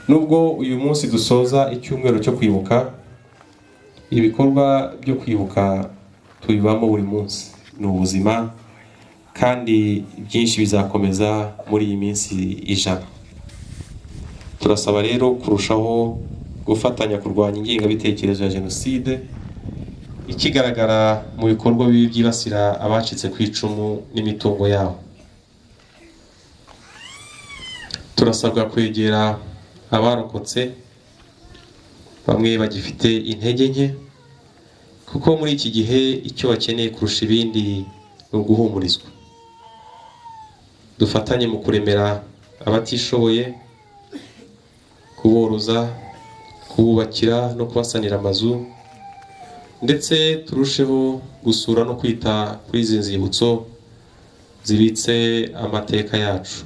nubwo uyu munsi dusoza icyumweru cyo kwibuka, ibikorwa byo kwibuka tubibamo buri munsi, ni ubuzima kandi byinshi bizakomeza muri iyi minsi 100. Turasaba rero kurushaho gufatanya kurwanya ingengabitekerezo ya jenoside ikigaragara mu bikorwa byibasira abacitse ku icumu n'imitungo yabo. Turasabwa kwegera abarokotse bamwe bagifite intege nke, kuko muri iki gihe icyo bakeneye kurusha ibindi ni uguhumurizwa. Dufatanye mu kuremera abatishoboye, kuboroza, kububakira no kubasanira amazu, ndetse turusheho gusura no kwita kuri izi nzibutso zibitse amateka yacu.